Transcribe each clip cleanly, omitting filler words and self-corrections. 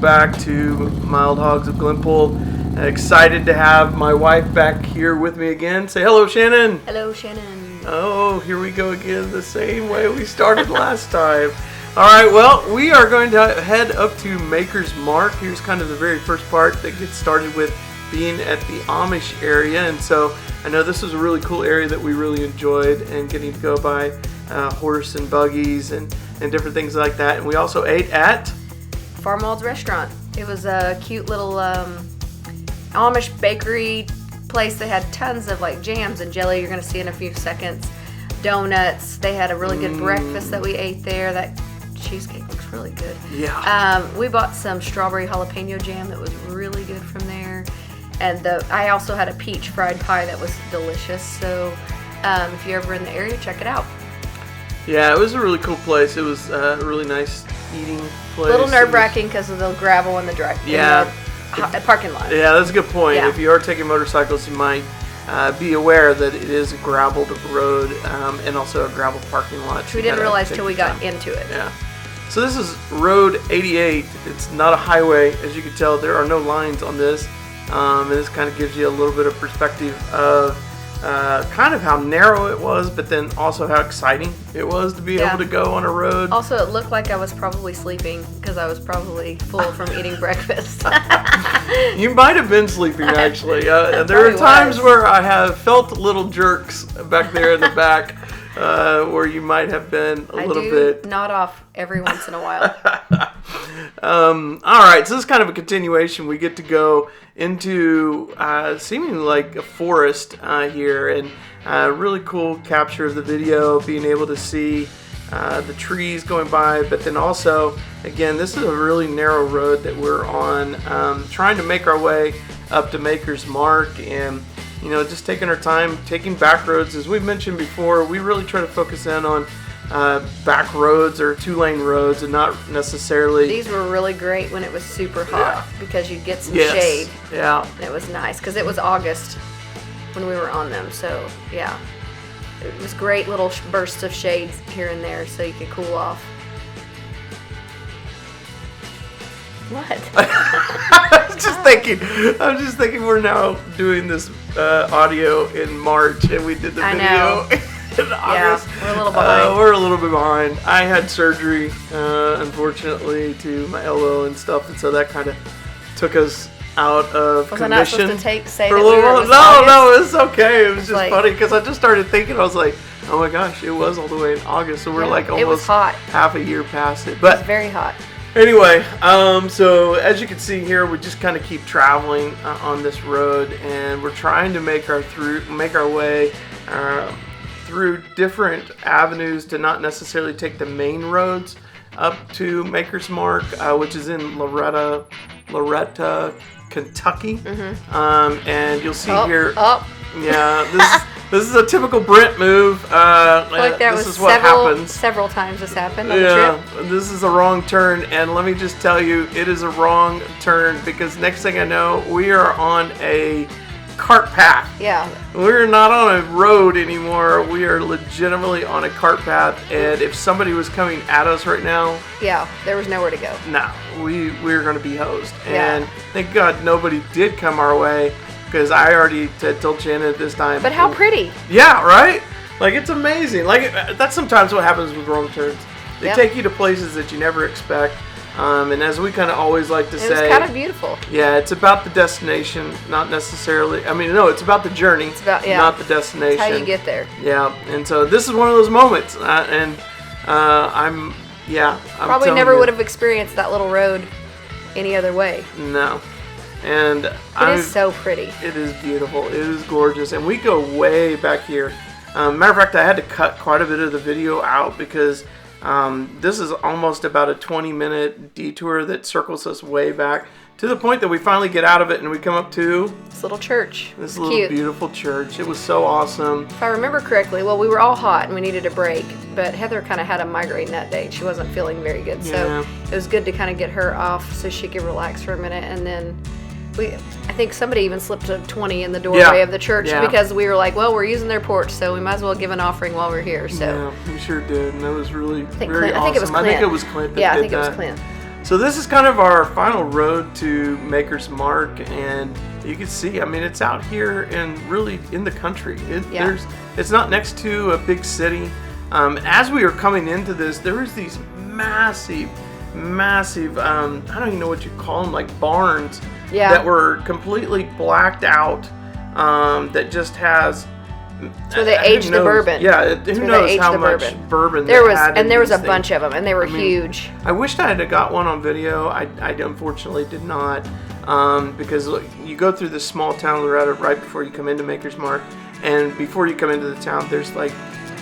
welcome back to Mild Hogs of Glenpool. Excited to have my wife back here with me again. Say hello, Shannon. Hello, Shannon. Oh, here we go again, the same way we started last time. All right, well, we are going to head up to Maker's Mark. Here's kind of the very first part that gets started with being at the Amish area. And so I know this was a really cool area that we really enjoyed, and getting to go by horse and buggies and different things like that. And we also ate at Farmwald's Restaurant. It was a cute little Amish bakery place. They had tons of like jams and jelly you're going to see in a few seconds. Donuts. They had a really good breakfast that we ate there. That cheesecake looks really good. Yeah. We bought some strawberry jalapeno jam that was really good from there. And I also had a peach fried pie that was delicious. So if you're ever in the area, check it out. Yeah, it was a really cool place. It was a really nice eating place. A little nerve-wracking because of the gravel in the parking lot. Yeah, that's a good point. Yeah. If you are taking motorcycles, you might be aware that it is a graveled road and also a gravel parking lot. Which we didn't realize till we got into it. Yeah. So this is Road 88. It's not a highway. As you can tell, there are no lines on this. And this kind of gives you a little bit of perspective of kind of how narrow it was, but then also how exciting it was to be able to go on a road. Also, it looked like I was probably sleeping because I was probably full from eating breakfast. You might have been sleeping, actually. There are times where I have felt little jerks back there in the back where you might have been a little bit. Nod off every once in a while. All right, so this is kind of a continuation. We get to go into seemingly like a forest here, and really cool capture of the video, being able to see the trees going by, but then also, again, this is a really narrow road that we're on, trying to make our way up to Maker's Mark, and just taking our time, taking back roads. As we've mentioned before, we really try to focus in on back roads or 2-lane roads, and not necessarily. These were really great when it was super hot because you'd get some shade. Yeah. And it was nice because it was August when we were on them. So yeah, it was great little bursts of shades here and there so you could cool off. What? I'm just thinking we're now doing this audio in March, and we did the video in August. Yeah, we're a little behind. We're a little bit behind. I had surgery, unfortunately, to my elbow and stuff, and so that kind of took us out of commission. Was I not supposed to say for that a little while? No, it's okay. It was just like, funny because I just started thinking, I was like, oh my gosh, it was all the way in August, so we're like almost half a year past it. But it was very hot. Anyway, so as you can see here, we just kind of keep traveling on this road, and we're trying to make our way through different avenues to not necessarily take the main roads up to Maker's Mark, which is in Loretta, Kentucky. Mm-hmm. And you'll see here. Yeah, this is a typical Brent move. I feel like this is what happens. Several times this happened on the trip. This is a wrong turn, and let me just tell you, it is a wrong turn because next thing I know, we are on a cart path. Yeah. We're not on a road anymore. We are legitimately on a cart path, and if somebody was coming at us right now, there was nowhere to go. No, we're going to be hosed. And thank God nobody did come our way, because I already told Shannon at this time. But how pretty. Yeah, right? Like, it's amazing. Like, that's sometimes what happens with wrong turns. They take you to places that you never expect. And as we kind of always like to say, it was kind of beautiful. Yeah, it's about the destination, not necessarily. I mean, no, it's about the journey, not the destination. It's how you get there. Yeah, and so this is one of those moments. I'm probably never would have experienced that little road any other way. No. And it is so pretty. It is beautiful. It is gorgeous. And we go way back here. Matter of fact, I had to cut quite a bit of the video out because this is almost about a 20-minute detour that circles us way back to the point that we finally get out of it and we come up to this little church. This little beautiful church. It was so awesome. If I remember correctly, well, we were all hot and we needed a break, but Heather kind of had a migraine that day. She wasn't feeling very good. So it was good to kind of get her off so she could relax for a minute. And then I think somebody even slipped a 20 in the doorway of the church because we were like, well, we're using their porch, so we might as well give an offering while we're here. So yeah, we sure did, and that was really I think very Clint, awesome. I think it was Clint. I think it was Clint that I did think that. It was Clint. So this is kind of our final road to Maker's Mark, and you can see, I mean, it's out here and really in the country. It's not next to a big city. As we were coming into this, there was these massive, I don't even know what you call them, like barns that were completely blacked out. That just has. So they aged the bourbon. Yeah, who knows how much bourbon there was, and there was a bunch of them, and they were huge. I wished I had got one on video. I unfortunately did not, because look, you go through this small town Loretta right before you come into Maker's Mark, and before you come into the town, there's like,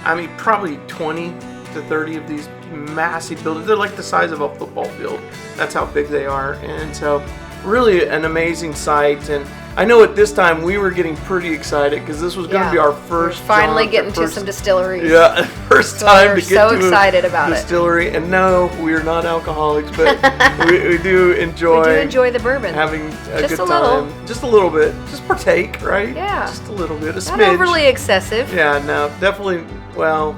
I mean, probably 20 to 30 of these massive buildings. They're like the size of a football field. That's how big they are, and so really an amazing sight. And I know at this time we were getting pretty excited because this was going to be our first. Finally getting to some distilleries. Yeah, first time to get so to excited about distillery. And no, we're not alcoholics, but we do enjoy. We do enjoy the bourbon. Having a just good a little. time. Just a little bit. Just partake, right? Yeah. Just a little bit. A smidge. Not overly excessive. Yeah, no, definitely. Well,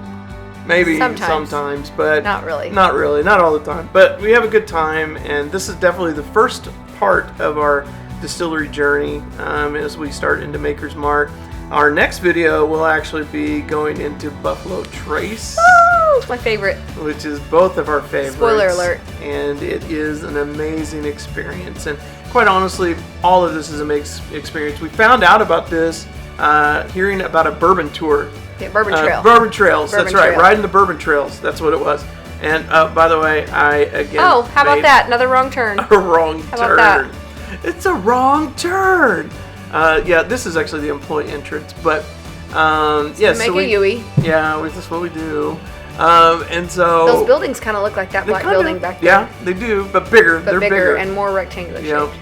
maybe sometimes, but not really. Not really. Not all the time. But we have a good time, and this is definitely the first part of our distillery journey as we start into Maker's Mark. Our next video will actually be going into Buffalo Trace. Woo! It's my favorite. Which is both of our favorites. Spoiler alert. And it is an amazing experience. And quite honestly, all of this is an amazing experience. We found out about this hearing about a bourbon tour. Yeah, Bourbon Trail. Bourbon Trails, Bourbon that's right. Trail. Riding the Bourbon Trails, that's what it was. And by the way, Oh, how about that? Another wrong turn. A wrong how turn. About that? It's a wrong turn. Yeah, this is actually the employee entrance, but yeah, so we Yui. Yeah, that's what we do. And so those buildings kind of look like that black building back there. Yeah, they do, but bigger. They're bigger and more rectangular shaped.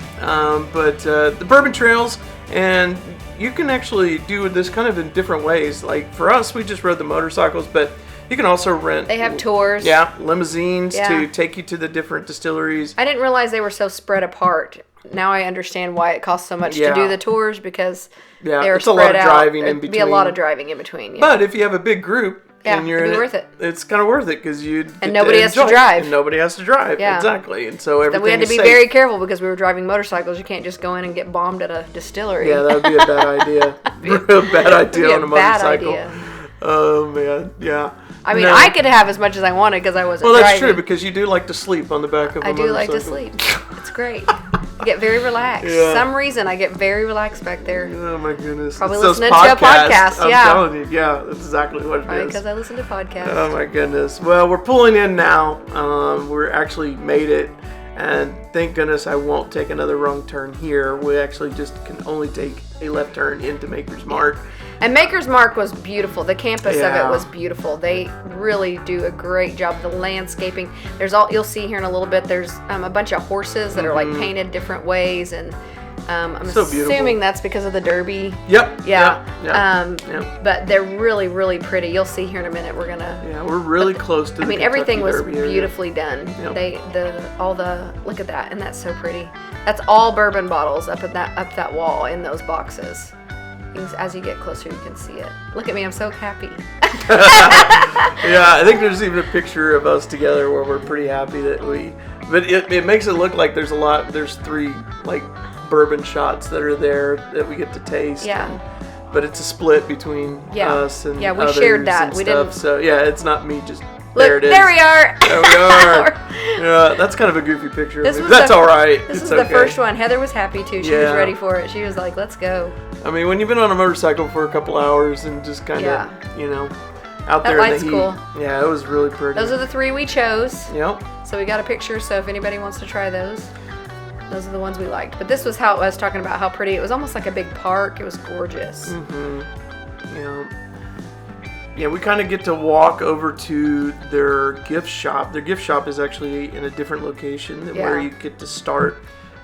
But the Bourbon Trails, and you can actually do this kind of in different ways. Like for us, we just rode the motorcycles, but you can also rent. They have tours. Yeah, limousines to take you to the different distilleries. I didn't realize they were so spread apart. Now I understand why it costs so much to do the tours, because they are spread out. Driving in between. Be a lot of driving in between. Yeah. But if you have a big group, and you're it'd in be worth it. It's kind of worth it because and nobody has to drive. And nobody has to drive. Yeah. Exactly. And so everything. Then we had to be very careful because we were driving motorcycles. You can't just go in and get bombed at a distillery. Yeah, that would be a bad idea. A bad idea on a motorcycle. Bad idea. Oh man, yeah. I mean, I could have as much as I wanted because I wasn't driving. Well, that's true, because you do like to sleep on the back of a motorcycle. I do like to sleep. It's great. I get very relaxed. For some reason, I get very relaxed back there. Oh my goodness. Probably listening to a podcast. I'm telling you, yeah, that's exactly what it is. Because I listen to podcasts. Oh my goodness. Well, we're pulling in now. We're actually made it. And thank goodness I won't take another wrong turn here. We actually just can only take a left turn into Maker's Mark. And Maker's Mark was beautiful. The campus of it was beautiful. They really do a great job. The landscaping. You'll see here in a little bit. There's a bunch of horses that are like painted different ways, and I'm so assuming that's because of the Derby. Yep. Yeah. But they're really, really pretty. You'll see here in a minute. We're gonna. Yeah, we're really close to. Everything was Derby beautifully done. Yep. Look at that, and that's so pretty. That's all bourbon bottles up that wall in those boxes. As you get closer, you can see it. Look at me, I'm so happy. Yeah, I think there's even a picture of us together where we're pretty happy that but it makes it look like there's 3 like bourbon shots that are there that we get to taste. Yeah. But it's a split between us and we shared that. We didn't. So yeah, it's not me just. Look, there it is. There we are. There we are. Yeah, that's kind of a goofy picture. That's all right. This is the first one. Heather was happy too. She was ready for it. She was like, "Let's go." I mean, when you've been on a motorcycle for a couple hours and just kind of, out there in the heat. Cool. Yeah, it was really pretty. Those are the 3 we chose. Yep. So we got a picture. So if anybody wants to try those are the ones we liked. But this was how I was talking about how pretty. It was almost like a big park. It was gorgeous. Mm-hmm. Yeah, we kind of get to walk over to their gift shop. Their gift shop is actually in a different location than where you get to start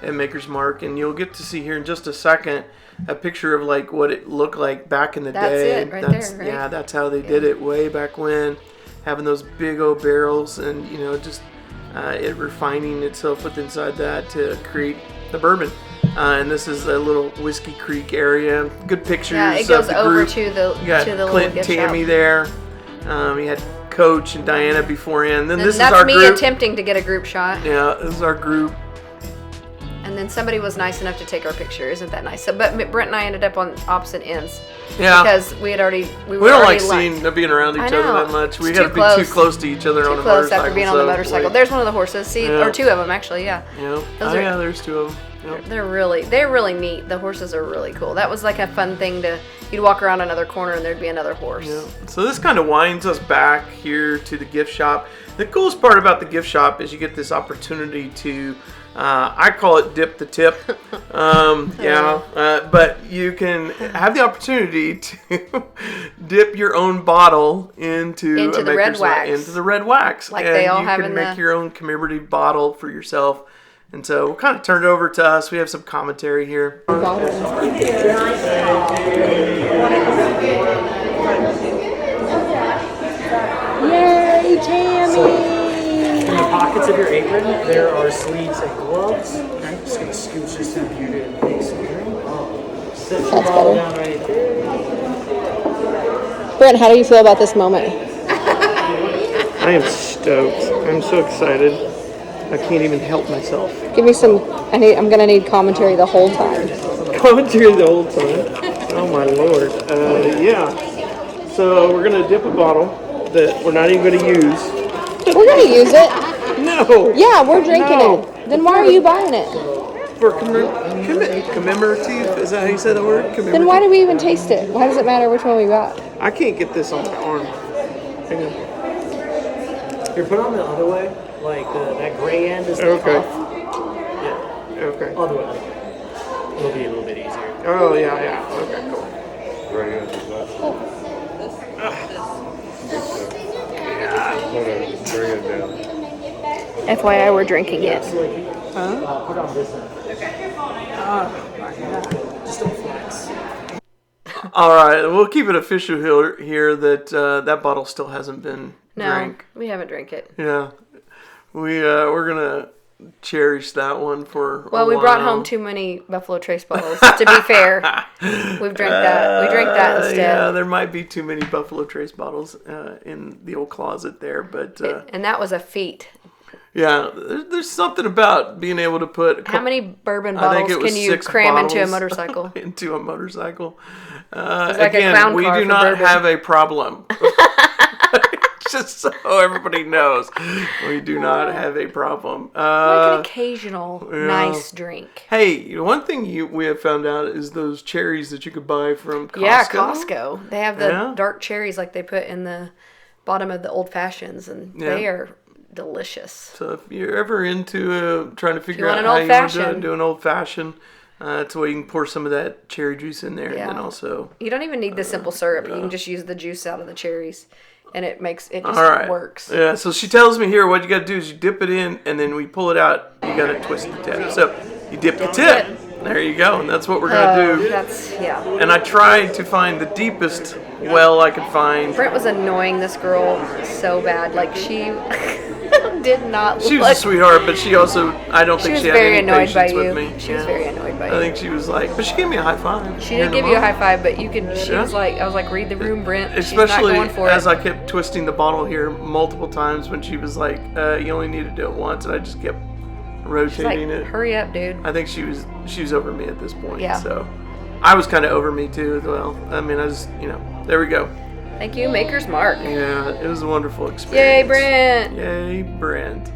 at Maker's Mark, and you'll get to see here in just a second a picture of like what it looked like back in the day. That's it, there, right? Yeah, that's how they did it way back when, having those big old barrels and just it refining itself with inside that to create the bourbon. And this is a little Whiskey Creek area. Good pictures. Yeah, it goes of the over group. to the You got to the Clint little gift and Tammy shop. there. He had Coach and Diana beforehand. Then this is that's our me group. attempting to get a group shot. Yeah, this is our group. And then somebody was nice enough to take our picture. Isn't that nice? So, but Brent and I ended up on opposite ends. Yeah. Because we don't like being around each other that much. We got to be too close to each other on a motorcycle. Too close after being on the motorcycle. There's one of the horses. See, or two of them actually. Yeah. Yeah. There's two of them. Yep. They're really neat. The horses are really cool. That was like a fun thing you'd walk around another corner and there'd be another horse. Yeah. So this kind of winds us back here to the gift shop. The coolest part about the gift shop is you get this opportunity to, I call it dip the tip. But you can have the opportunity to dip your own bottle into the red wax. Into the red wax. Like they all have in you can make your own commemorative bottle for yourself. And so we'll kind of turn it over to us. We have some commentary here. Yay, Tammy! So, in the pockets of your apron, there are sleeves and gloves. I'm just going to scooch this in here to make some drink. Set your bottle down right there. Brent, how do you feel about this moment? I am stoked. I'm so excited. I can't even help myself. Give me some. I'm gonna need commentary the whole time. Commentary the whole time. Oh my lord. Yeah. So we're gonna dip a bottle that we're not even gonna use. We're gonna use it. No. Yeah, we're drinking it. Then why are you buying it? For commemorative. Is that how you say the word? Then why do we even taste it? Why does it matter which one we got? I can't get this on my arm. Hang on. Here, put it on the other way. Like that gray end is the okay. cuff. Yeah. Okay. Other way. It'll be a little bit easier. Oh yeah. Okay, cool. Very good. Bring it down. FYI, we're drinking it. Put it on this end. Just don't flex. All right, we'll keep it official here that that bottle still hasn't been drank. No, we haven't drank it. Yeah, we're gonna cherish that one for. Well, we brought home too many Buffalo Trace bottles. To be fair, we drank that instead. Yeah, there might be too many Buffalo Trace bottles in the old closet there, but and that was a feat. Yeah, there's something about being able to put. How many bourbon bottles can you cram into a motorcycle? Into a motorcycle. Like again, we do not bourbon. have a problem. Just so everybody knows, we do not have a problem. Like an occasional nice drink. Hey, one thing we have found out is those cherries that you could buy from Costco. Yeah, Costco. They have the dark cherries like they put in the bottom of the old fashions, and they are delicious. So if you're ever into trying to figure out how you want to do an old fashioned, it's a way you can pour some of that cherry juice in there, and then also you don't even need the simple syrup. You can just use the juice out of the cherries, and it just works. Yeah. So she tells me here, what you got to do is you dip it in, and then we pull it out. You got to twist the tip. So you dip the tip. There you go, and that's what we're gonna do. And I tried to find the deepest well I could find. Brent was annoying this girl so bad. Like she did not. She was a sweetheart, but she also, I don't think she had any patience with me. She was very annoyed by you. I think she was like, but she gave me a high five. She did give you a high five, but you could. She was like, I was like, read the room, Brent. Especially she's not going for as it. I kept twisting the bottle here multiple times when she was like, you only need to do it once, and I just kept rotating it. Hurry up, dude. I think she was over me at this point. Yeah. So I was kind of over me too as well. I mean, I just, there we go. Thank you, Maker's Mark. Yeah, it was a wonderful experience. Yay, Brent. Yay, Brent.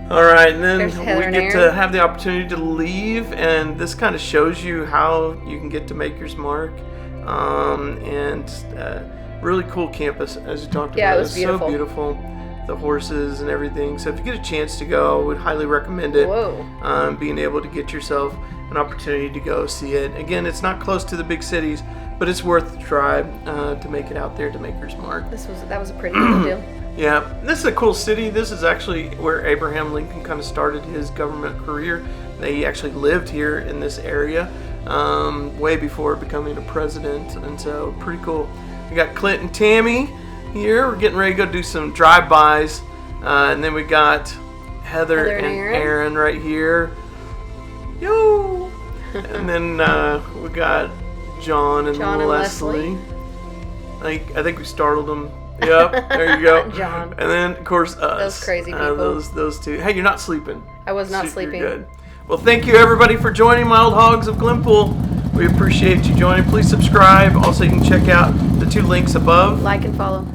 All right, and then we get to have the opportunity to leave, and this kind of shows you how you can get to Maker's Mark, and really cool campus as you talked about. Yeah, it was beautiful. So beautiful, the horses and everything. So if you get a chance to go, I would highly recommend it. Whoa. Being able to get yourself an opportunity to go see it. Again, it's not close to the big cities, but it's worth the drive to make it out there to Maker's Mark. That was a pretty good deal. Yeah, this is a cool city. This is actually where Abraham Lincoln kind of started his government career. He actually lived here in this area way before becoming a president, and so pretty cool. We got Clint and Tammy here. We're getting ready to go do some drive-bys, and then we got Heather and Aaron right here. Yo! And then we got John and Leslie. I think we startled them Yep, there you go. John. And then, of course, us. Those crazy people. Those two. Hey, you're not sleeping. I was not You're sleeping. good. Well, thank you, everybody, for joining Wild Hogs of Glenpool. We appreciate you joining. Please subscribe. Also, you can check out the 2 links above. Like and follow.